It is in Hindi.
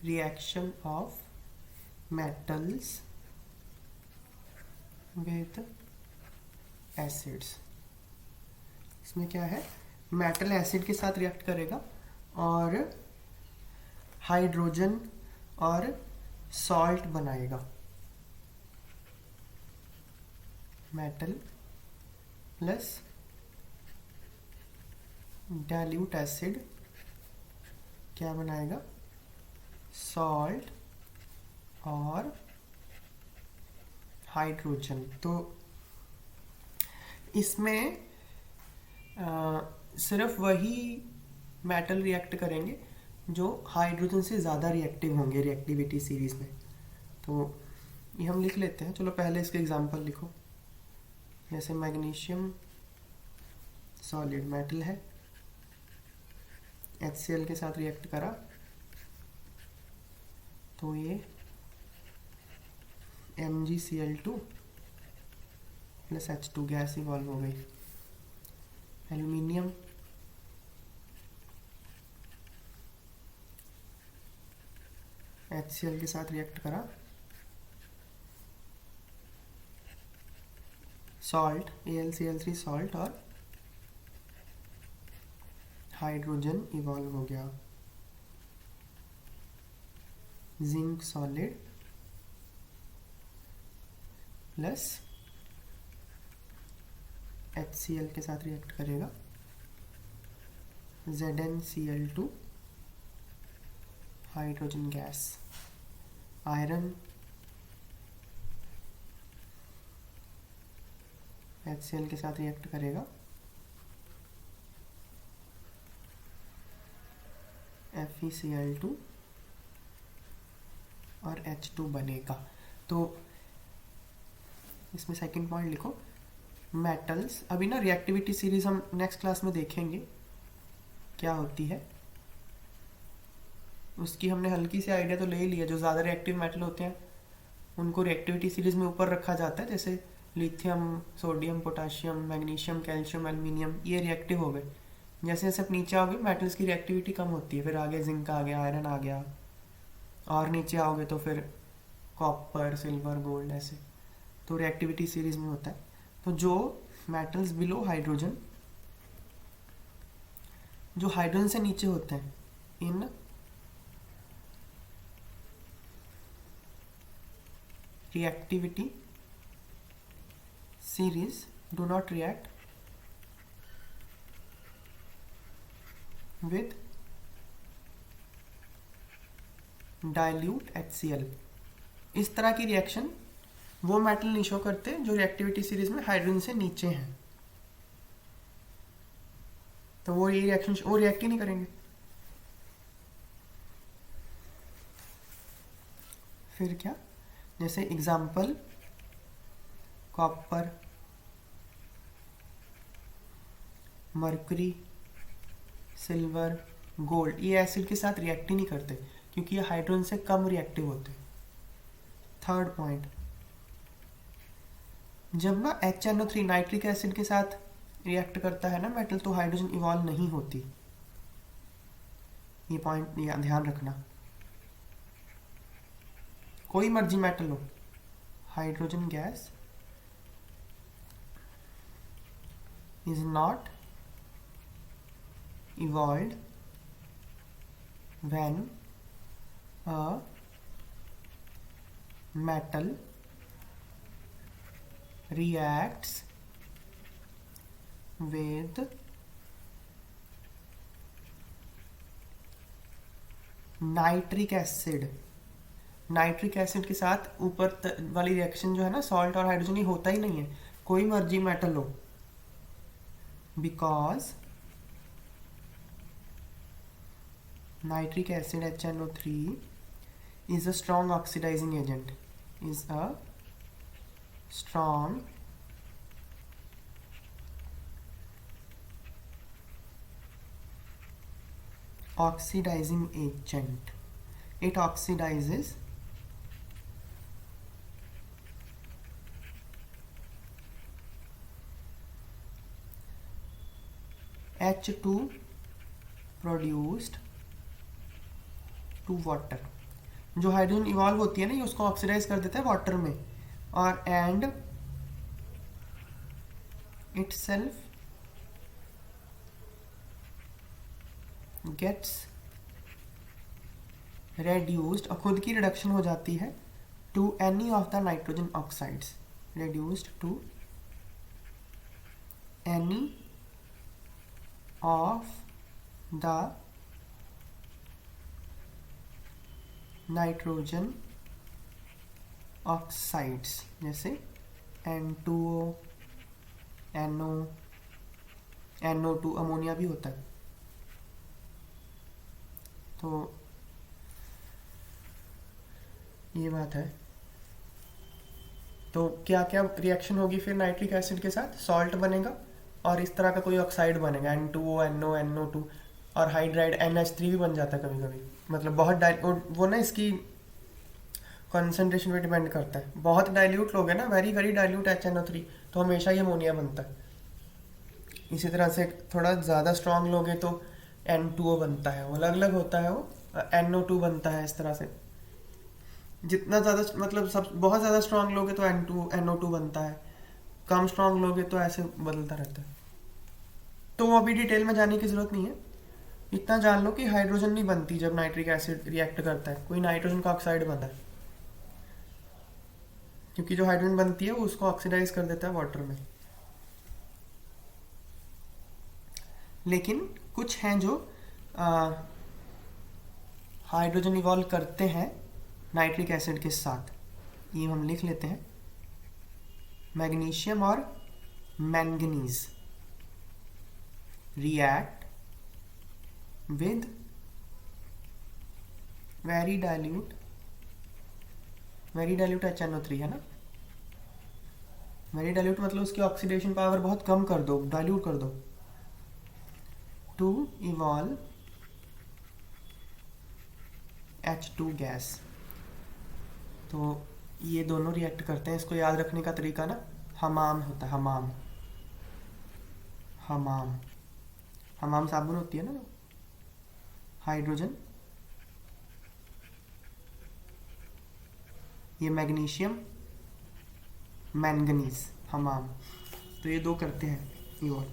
Reaction of metals with acids. इसमें क्या है, मेटल एसिड के साथ रिएक्ट करेगा और हाइड्रोजन और सॉल्ट बनाएगा। मेटल प्लस डाइल्यूट एसिड क्या बनाएगा, सॉल्ट और हाइड्रोजन। तो इसमें सिर्फ वही मेटल रिएक्ट करेंगे जो हाइड्रोजन से ज़्यादा रिएक्टिव होंगे रिएक्टिविटी सीरीज़ में। तो ये हम लिख लेते हैं। चलो पहले इसके एग्जांपल लिखो। जैसे मैग्नीशियम सॉलिड मेटल है, HCl के साथ रिएक्ट करा तो ये MgCl2 plus H2 gas evolve हो गई। एल्यूमिनियम HCl के साथ रिएक्ट करा, सॉल्ट AlCl3 सॉल्ट और हाइड्रोजन इवॉल्व हो गया। जिंक सॉलिड प्लस HCl के साथ रिएक्ट करेगा, ZnCl2 hydrogen gas. Iron HCl के साथ रिएक्ट करेगा, FeCl2 और H2 बनेगा। तो इसमें सेकंड पॉइंट लिखो, मेटल्स। अभी ना रिएक्टिविटी सीरीज हम नेक्स्ट क्लास में देखेंगे क्या होती है, उसकी हमने हल्की सी आइडिया तो ले ही लिया। जो ज़्यादा रिएक्टिव मेटल होते हैं उनको रिएक्टिविटी सीरीज में ऊपर रखा जाता है, जैसे lithium, sodium, potassium, magnesium, calcium, aluminium, ये रिएक्टिव हो गए। जैसे जैसे आप नीचे आओगे मेटल्स की रिएक्टिविटी कम होती है, फिर आगे जिंक आ गया, आयरन आ गया, और नीचे आओगे तो फिर कॉपर, सिल्वर, गोल्ड, ऐसे। तो रिएक्टिविटी सीरीज में होता है। तो जो मेटल्स बिलो हाइड्रोजन, जो हाइड्रोजन से नीचे होते हैं, इन reactivity series do not react with dilute HCl। इस तरह की रिएक्शन वो मेटल नहीं शो करते जो रिएक्टिविटी सीरीज में हाइड्रोजन से नीचे हैं। तो वो ये रिएक्शन वो रिएक्ट ही नहीं करेंगे। फिर क्या, जैसे example copper, mercury, silver, gold, ये एसिड के साथ रिएक्ट ही नहीं करते क्योंकि ये हाइड्रोजन से कम रिएक्टिव होते। थर्ड पॉइंट, जब ना HNO3 नाइट्रिक एसिड के साथ रिएक्ट करता है ना मेटल, तो हाइड्रोजन इवॉल्व नहीं होती। ये पॉइंट ध्यान रखना। कोई मर्जी मेटल हो, hydrogen gas is not evolved when a metal reacts with nitric acid. Nitric acid के साथ ऊपर वाली रिएक्शन जो है ना, सॉल्ट और हाइड्रोजन, ये होता ही नहीं है, कोई मर्जी मेटल हो, because nitric acid HNO3 is a strong oxidizing agent, is a strong oxidizing agent. It oxidizes H2 produced to water। जो हाइड्रोजन इवॉल्व होती है ना, ये उसको ऑक्सीडाइज कर देता है वाटर में, और एंड itself gets reduced, और खुद की रिडक्शन हो जाती है, to any of the nitrogen oxides, reduced to any of the nitrogen oxides, जैसे N2O, NO, NO2, अमोनिया भी होता है। तो ये बात है। तो क्या क्या रिएक्शन होगी फिर नाइट्रिक एसिड के साथ? सॉल्ट बनेगा और इस तरह का कोई ऑक्साइड बनेगा, N2O, NO, NO2, और हाइड्राइड NH3 भी बन जाता है कभी कभी। मतलब बहुत वो ना इसकी कॉन्सेंट्रेशन पे डिपेंड करता है। बहुत डाइल्यूट लोगे ना, वेरी वेरी डाइल्यूट HNO3, तो हमेशा ये अमोनिया बनता है। इसी तरह से थोड़ा ज़्यादा स्ट्रांग लोगे तो N2O बनता है, वो अलग अलग होता है, वो NO2 बनता है। इस तरह से जितना ज़्यादा मतलब सब बहुत ज़्यादा स्ट्रांग लोगे तो NO2 बनता है, कम स्ट्रांग लोगे तो ऐसे बदलता रहता है। तो अभी डिटेल में जाने की ज़रूरत नहीं है, इतना जान लो कि हाइड्रोजन नहीं बनती जब नाइट्रिक एसिड रिएक्ट करता है, कोई नाइट्रोजन का ऑक्साइड बनता है, क्योंकि जो हाइड्रोजन बनती है वो उसको ऑक्सीडाइज कर देता है वाटर में। लेकिन कुछ हैं जो हाइड्रोजन इवॉल्व करते हैं नाइट्रिक एसिड के साथ, ये हम लिख लेते हैं। मैग्नीशियम और manganese react with very dilute HNO3, है ना। वेरी डाइल्यूट मतलब उसकी ऑक्सीडेशन पावर बहुत कम कर दो, डाइल्यूट कर दो, टू इवॉल्व H2 गैस। तो ये दोनों रिएक्ट करते हैं। इसको याद रखने का तरीका ना, हमाम होता है, हमाम हमाम हमाम साबुन होती है ना, हाइड्रोजन, ये मैग्नीशियम, मैंगनीज, हमाम, तो ये दो करते हैं इवॉल्व।